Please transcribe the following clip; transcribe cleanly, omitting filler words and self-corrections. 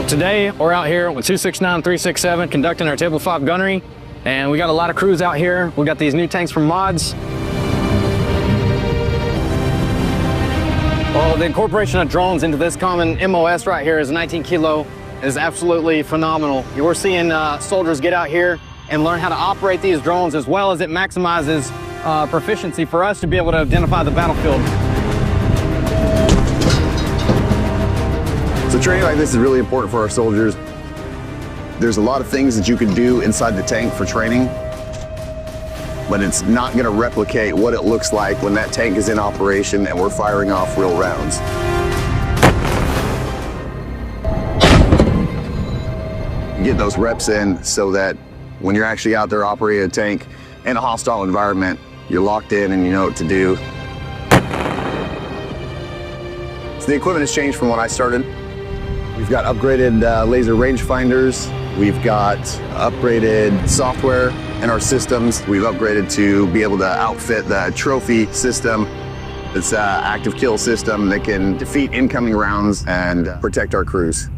Today, we're out here with 269 367 conducting our Table 5 gunnery, and we got a lot of crews out here. We got these new tanks from Mods. Well, the incorporation of drones into this common MOS right here is 19 kilo is absolutely phenomenal. We're seeing soldiers get out here and learn how to operate these drones, as well as it maximizes proficiency for us to be able to identify the battlefield. So training like this is really important for our soldiers. There's a lot of things that you can do inside the tank for training, but it's not going to replicate what it looks like when that tank is in operation and we're firing off real rounds. Get those reps in so that when you're actually out there operating a tank in a hostile environment, you're locked in and you know what to do. So the equipment has changed from when I started. We've got upgraded laser rangefinders. We've got upgraded software in our systems. We've upgraded to be able to outfit the trophy system. It's an active kill system that can defeat incoming rounds and protect our crews.